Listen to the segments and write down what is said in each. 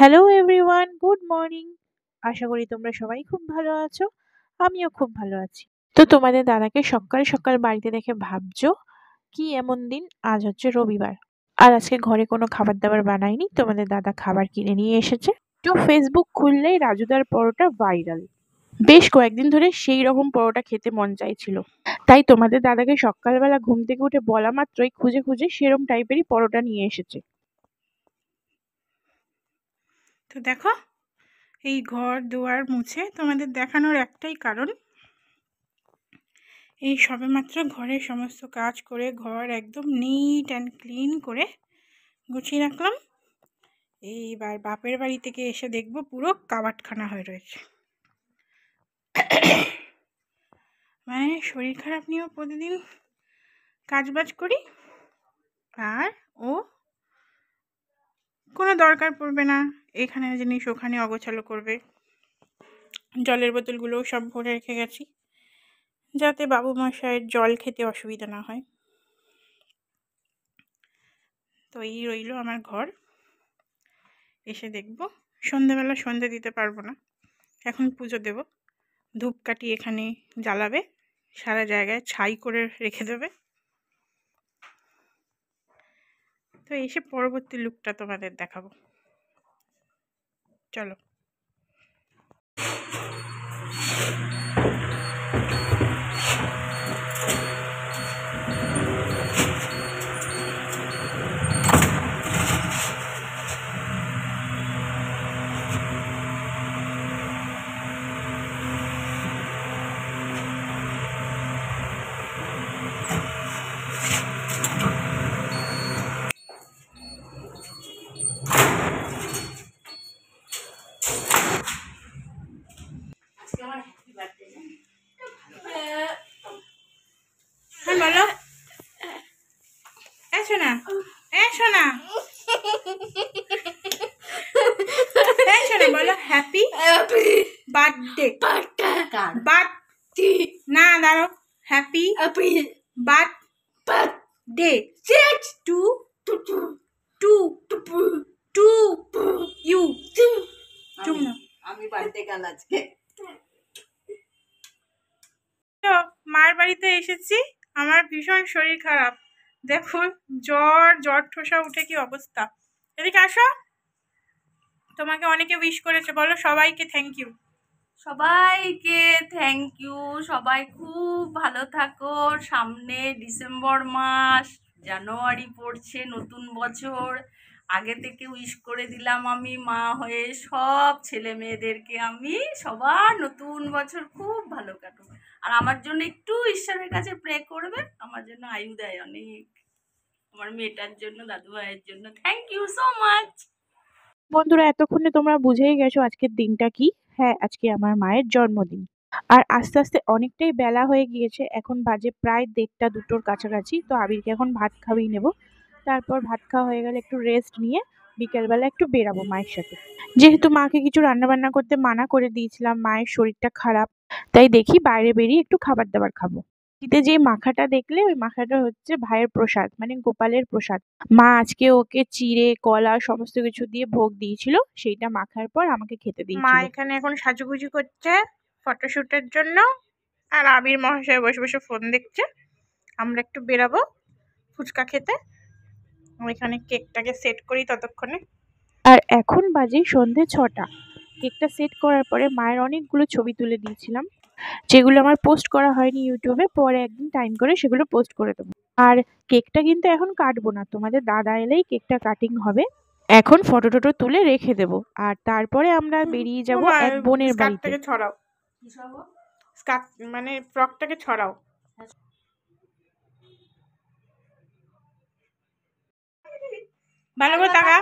Hello everyone, good morning. আশা করি তোমরা সবাই খুব ভালো আছো। আমিও খুব ভালো আছি। তো তোমাদের দাদাকে সকাল সকাল বাড়িতে দেখে ভাবছো কি এমন দিন? আজ হচ্ছে রবিবার, আর আজকে ঘরে কোনো খাবার দাবার বানায়নি। তোমাদের দাদা খাবার কিনে নিয়ে এসেছে। তো ফেসবুক খুললেই রাজুদার পরোটা ভাইরাল। বেশ কয়েকদিন ধরে সেই রকম পরোটা খেতে মন চাইছিল, তাই তোমাদের দাদাকে সকালবেলা ঘুম থেকে উঠে বলা মাত্রই খুঁজে খুঁজে সেরম টাইপেরই পরোটা নিয়ে এসেছে। তো দেখো, এই ঘর দুয়ার মুছে তোমাদের দেখানোর একটাই কারণ, এই সবেমাত্র ঘরের সমস্ত কাজ করে ঘর একদম নিট অ্যান্ড ক্লিন করে গুছিয়ে রাখলাম। এইবার বাপের বাড়ি থেকে এসে দেখবো পুরো কাবাটখানা হয়ে রয়েছে। মানে শরীর খারাপ নিয়েও প্রতিদিন কাজবাজ করি, আর ও কোনো দরকার পড়বে না এখানে জিনিস ওখানে অগোছালো করবে। জলের বোতলগুলোও সব ভরে রেখে গেছি যাতে বাবু মশাইয়ের জল খেতে অসুবিধা না হয়। তো এই রইল আমার ঘর। এসে দেখব, সন্ধেবেলা সন্ধে দিতে পারবো না, এখন পুজো দেব। ধূপকাঠি এখানে জ্বালাবে, সারা জায়গায় ছাই করে রেখে দেবে। তো এসে পরবর্তী লুকটা তোমাদের দেখাবো, চলো। হ্যাঁ বলো, এসো না, এসো না, এসো না, বলো হ্যাপি বার্থডে। বার্থডে না, দাঁড়ো, happy birthday to to to you. আমি বার্থডে গাল আজকে। তো মার বাড়িতে এসেছি, আমার ভীষণ শরীর খারাপ। দেখুন জ্বর ঠোসা উঠে কি অবস্থা। এদিকে আসো, তোমাকে অনেকে উইশ করেছে, বলো সবাইকে থ্যাংক ইউ। সবাইকে থ্যাংক ইউ। সবাই খুব ভালো থাকো। সামনে ডিসেম্বর মাস, জানুয়ারি পড়ছে, নতুন বছর। আগে থেকে উইশ করে দিলাম আমি মা হয়ে সব ছেলে মেয়েদেরকে। আমি সবার নতুন বছর খুব ভালো কাটুক, আর আমার জন্য একটু ঈশ্বরের কাছে প্রে করবে, আমার জন্য আয়ু দেয় অনেক, আমার মেয়েটার জন্য, দাদু ভাইয়ের জন্য। Thank you so much. বন্ধুরা, এতক্ষণে তোমরা বুঝেই গেছো আজকের দিনটা কি। হ্যাঁ, আজকে আমার মায়ের জন্মদিন। আর আস্তে আস্তে অনেকটাই বেলা হয়ে গিয়েছে, এখন বাজে প্রায় 1:30-2টোর কাছাকাছি। তো আবিরকে এখন ভাত খাইয়ে নেব। তারপর ভাত খাওয়া হয়ে গেলে একটু রেস্ট নিয়ে বিকেলবেলা একটু বেরাবো মায়ের সাথে। যেহেতু মাকে কিছু রান্নাবান্না করতে মানা করে দিয়েছিলাম, মায়ের শরীরটা খারাপ, তাই দেখি বাইরে বেরিয়ে একটু খাবার দাবার খাবো। শীতে যে মাখাটা দেখলে, ওই মাখাটা হচ্ছে ভাইয়ের প্রসাদ, মানে গোপালের প্রসাদ। মা আজকে ওকে চিড়ে কলা সমস্ত কিছু দিয়ে ভোগ দিয়েছিল, সেইটা মাখার পর আমাকে খেতে মা দিয়েছিল। এখানে এখন সাজুগুজু করছে ফটোশুটের জন্য, আর আবির মহাশয় বসে বসে ফোন দেখছে। আমরা একটু বেরাবো ফুচকা খেতে, ওইখানে কেকটাকে সেট করি ততক্ষণে। আর এখন বাজে সন্ধে 6টা। কেকটা সেট করার পরে মায়ের অনেকগুলো ছবি তুলে দিয়েছিলাম, যেগুলো আমার পোস্ট করা হয়নি ইউটিউবে। পরে একদিন টাইম করে সেগুলো পোস্ট করে দেবো। আর কেকটা কিন্তু এখন কাটবো না, তোমাদের দাদা এলেই কেকটা কাটিং হবে। এখন ফটো টটো তুলে রেখে দেব, আর তারপরে আমরা বেরিয়ে যাব এক বোনের বাড়িতে। স্কার্টটাকে ছড়াও, স্কার্ট মানে ফ্রকটাকে ছড়াও। ভালো করে তাকা।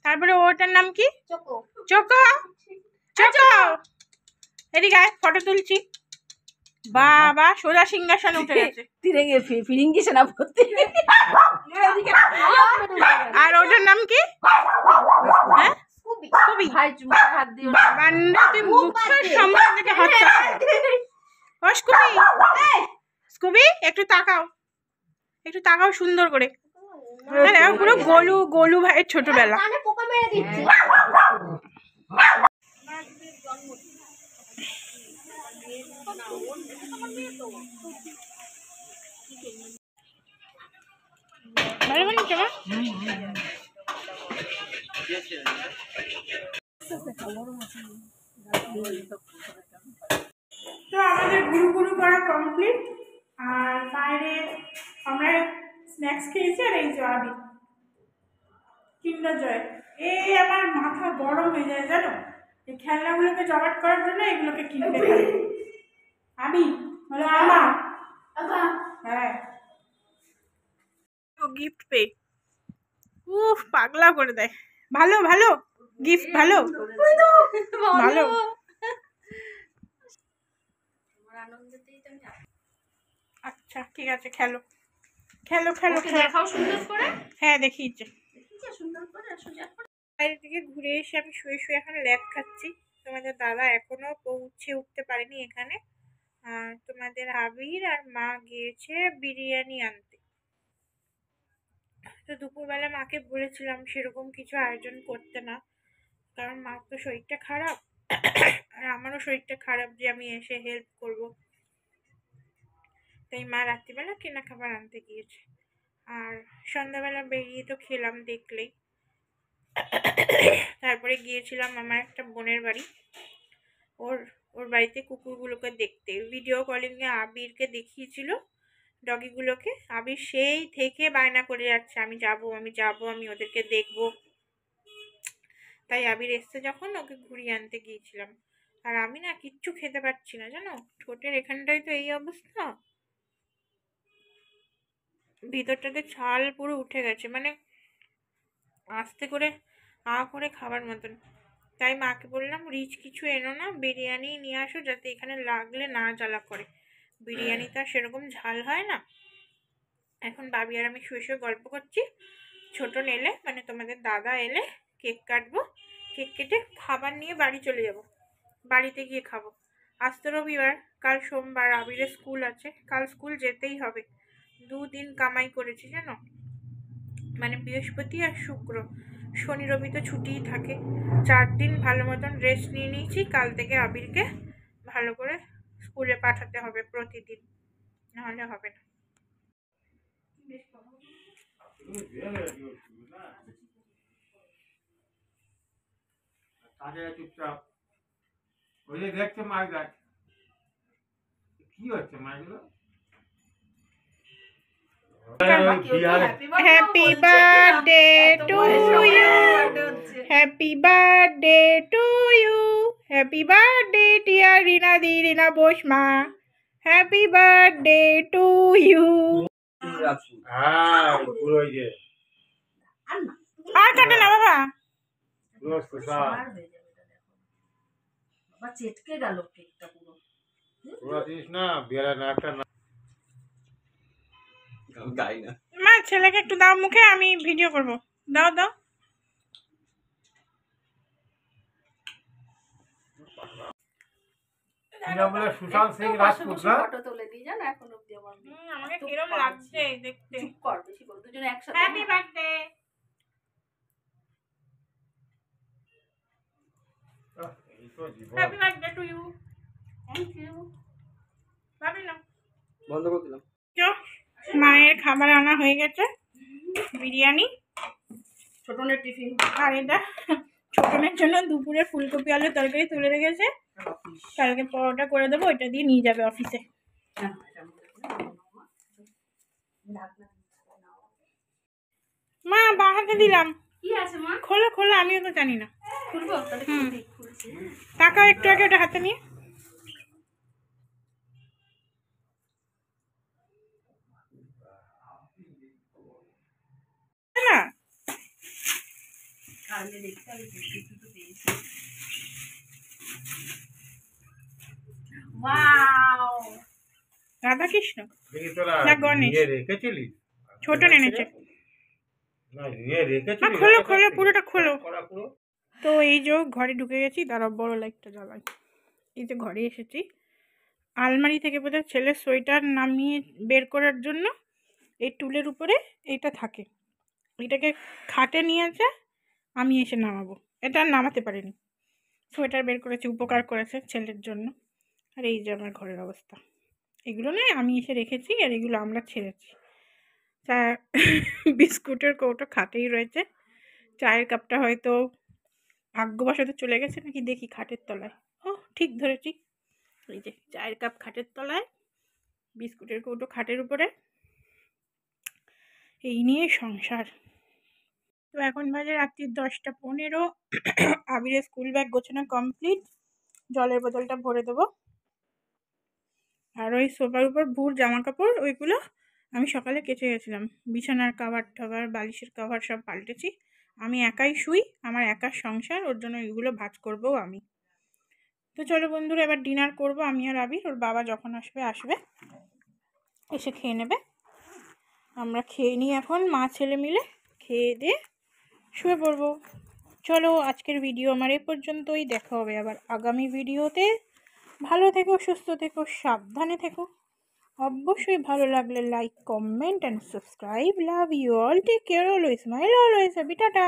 তারপরে ওটার নাম কি? চোকো। চোকো, চোকো, এদিকে আয়, ফটো তুলছি। বাবা সোজা সিংহাসনে উঠে গেছে। তিরেঙ্গে ফিরিঙ্গি সেনাপতি। আর ওটার নাম কি? হ্যাঁ, স্কুবি। ভাই চুমুকে হাত দিও না। বান্ডা তুই মুখের সামনে থেকে হাত চাপা। ও স্কুবি, স্কুবি একটু তাকাও, একটু তাকাও সুন্দর করে। পুরো গোলু গোলু ভাইয়ের ছোটবেলা। ভালো বানিয়েছো মা? তো আমাদের গুরু গুরু করা কমপ্লিট। আর বাইরে আমরা স্ন্যাক্স খেয়েছি। আর এই যে আবির কিন্ডার জয়। এই আমার মাথা গরম হয়ে যায় জানো, এই খেলনাগুলোকে জমাট করার জন্য এগুলোকে কিনতে হয়। আমি হলো আমার হ্যাঁ গিফট পে উফ পাগলা করে দেয়। ভালো ভালো গিফট ভালো ভালো। আচ্ছা ঠিক আছে, খেলো খেলো খেলো দেখাও সুন্দর করে। হ্যাঁ দেখিয়েছে। সুন্দর করে বাইরে থেকে ঘুরে এসে আমি শুয়ে শুয়ে এখন ল্যাব খাচ্ছি। তোমাদের দাদা এখনো পৌঁছে উঠতে পারেনি এখানে। আর তোমাদের আবির আর মা গিয়েছে বিরিয়ানি আনতে। তো দুপুরবেলা মাকে বলেছিলাম সেরকম কিছু আয়োজন করতে না, কারণ মার তো শরীরটা খারাপ আর আমারও শরীরটা খারাপ যে আমি এসে হেল্প করব। তাই মা রাত্রিবেলা কেনা খাবার আনতে গিয়েছে। আর সন্ধ্যাবেলা বেরিয়ে তো খেলাম দেখলেই। তারপরে গিয়েছিলাম আমার একটা বোনের বাড়ি, ওর ওর বাড়িতে কুকুরগুলোকে দেখতে। ভিডিও কলিংয়ে আবিরকে দেখিয়েছিল ডগিগুলোকে। আবির সেই থেকে বায়না করে যাচ্ছে আমি যাব আমি যাব আমি ওদেরকে দেখব। তাই আবির এসছে যখন ওকে ঘুরিয়ে আনতে গিয়েছিলাম। আর আমি না কিচ্ছু খেতে পারছি না জানো, ঠোঁটের এখানটাই তো এই অবস্থা, ভিতরটাতে ছাল পুরো উঠে গেছে, মানে আস্তে করে করে খাবার মতন। তাই মাকে বললাম রিচ কিছু এনো না, বিরিয়ানি নিয়ে আসো যাতে এখানে লাগলে না জ্বালা করে। বিরিয়ানি তো আর সেরকম ঝাল হয় না। এখন বাবি আর আমি শুয়ে শুয়ে গল্প করছি। ছোট নেলে মানে তোমাদের দাদা এলে কেক কাটবো, কেক কেটে খাবার নিয়ে বাড়ি চলে যাব, বাড়িতে গিয়ে খাবো। আজ তো রবিবার, কাল সোমবার, আবিরের স্কুল আছে, কাল স্কুল যেতেই হবে। 2 দিন কামাই করেছি জানো, মানে বৃহস্পতি আর শুক্র, শনি রবি তো ছুটিই থাকে। 4 দিন ভালো মতন রেস্ট নিয়ে নিয়েছি। কাল থেকে আবিরকে ভালো করে স্কুলে পাঠাতে হবে প্রতিদিন, নাহলে হবে না। চুপচাপ ওই যে দেখছে মাছ দেখ কি হচ্ছে মাছগুলো। Happy birthday to you, happy birthday to you, happy birthday dear রিনাদি, রিনা বোসমা, হ্যাপি বার্থডে টু ইউ। আর কাটে না বাবা, চেটকে গেল কেকটা পুরো। মা ছেলেকে একটু দাও মুখে, আমি ভিডিও করব। দাও দাও। সুশান্ত সিং রাজপুত না ফটো তুলে দিই জানো এখন অবধি আমার। আমাকে কিরম লাগছে দেখতে। চুপ কর, বেশি করে দুজনে একসাথে। Happy birthday. Happy birthday to you. Thank you. ভাবি না বন্ধ করে দিলাম। মায়ের খাবার আনা হয়ে গেছে, বিরিয়ানি। ছোটনের টিফিন। আর এটা ছোটনের জন্য দুপুরে ফুলকপি আলু তরকারি তুলে রেখেছে, কালকে পরোটা করে দেবো, ওইটা দিয়ে নিয়ে যাবে অফিসে। মা বা হাতে দিলাম। কি আছে মা? খোলো খোলো, আমিও তো জানি না। খুলবো তাহলে? খুলছি। তাকাও একটু আগে ওটা হাতে নিয়ে। না কালকে দেখতে হবে কিছু তো পেয়েছি। ওয়াও, রাধা কৃষ্ণ না গণেশ, ছোট এনেছে। খোলো খোলো পুরোটা খোলো। তো এই যে ঘরে ঢুকে গেছি, দাঁড়াও বড় লাইটটা জ্বালাই। এই যে ঘরে এসেছি, আলমারি থেকে বোধহয় ছেলের সোয়েটার নামিয়ে বের করার জন্য এই টুলের উপরে এইটা থাকে, এটাকে খাটে নিয়েছে, আমি এসে নামাবো, এটা আর নামাতে পারিনি। সোয়েটার বের করেছে, উপকার করেছে ছেলের জন্য। আর এই যে আমার ঘরের অবস্থা। এগুলো নয় আমি এসে রেখেছি, আর এগুলো আমরা ছেড়েছি। চা বিস্কুটের কৌটো খাটেই রয়েছে। চায়ের কাপটা হয়তো ভাগ্যবশত চলে গেছে নাকি দেখি খাটের তলায়। ও ঠিক ধরেছি, এই যে চায়ের কাপ খাটের তলায়, বিস্কুটের কৌটো খাটের উপরে। এই নিয়ে সংসার। তো এখন বাজে রাত্রি 10টা 15। আবিরের স্কুল ব্যাগ গোছানো কমপ্লিট। জলের বোতলটা ভরে দেবো। আর ওই সোফার উপর ভুর জামা কাপড় ওইগুলো আমি সকালে কেচে গেছিলাম। বিছানার কাভার টাভার, বালিশের কাভার সব পাল্টেছি। আমি একাই শুই, আমার একার সংসার, ওর জন্য এগুলো ভাঁজ করবো আমি। তো চলো বন্ধুরা, এবার ডিনার করব আমি আর আবির। ওর বাবা যখন আসবে এসে খেয়ে নেবে। আমরা খেয়ে নিই এখন, মা ছেলে মিলে খেয়ে দিয়ে শুয়ে পড়বো। চলো আজকের ভিডিও আমার এই পর্যন্তই। দেখা হবে আবার আগামী ভিডিওতে। ভালো থেকো, সুস্থ থেকো, সাবধানে থেকো। অবশ্যই ভালো লাগলে like, comment and subscribe. Love you all, take care, always smile, always happy, tata.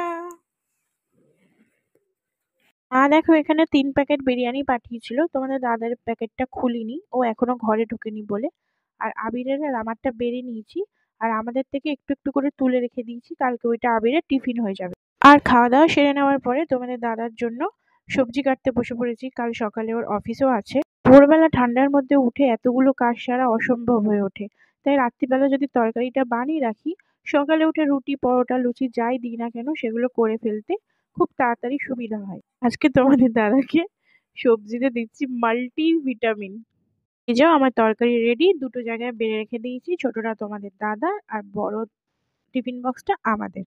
দেখো এখানে 3 প্যাকেট বিরিয়ানি পাঠিয়েছিল, তোমাদের দাদার প্যাকেটটা খুলিনি, ও এখনো ঘরে ঢোকেনি বলে। আর আবিরের আর আমারটা বেড়ে নিয়েছি, আর আমাদের থেকে একটু একটু করে তুলে রেখে দিয়েছি, কালকে ওইটা আবিরের টিফিন হয়ে যাবে। আর খাওয়া দাওয়া সেরে নেওয়ার পরে তোমাদের দাদার জন্য সবজি কাটতে বসে পড়েছি, কাল সকালে ওর অফিসও আছে। ভোরবেলা ঠান্ডার মধ্যে উঠে এতগুলো কাজ সারা অসম্ভব হয়ে ওঠে, তাই রাত্রিবেলা যদি তরকারিটা বানিয়ে রাখি, সকালে উঠে রুটি, পরোটা, লুচি যাই দিই না কেন সেগুলো করে ফেলতে খুব তাড়াতাড়ি সুবিধা হয়। আজকে তোমাদের দাদাকে সবজিতে দিচ্ছি মাল্টি ভিটামিন। এই যে আমার তরকারি রেডি, দুটো জায়গায় বেড়ে রেখে দিয়েছি, ছোটটা তোমাদের দাদার আর বড় টিফিন বক্সটা আমাদের।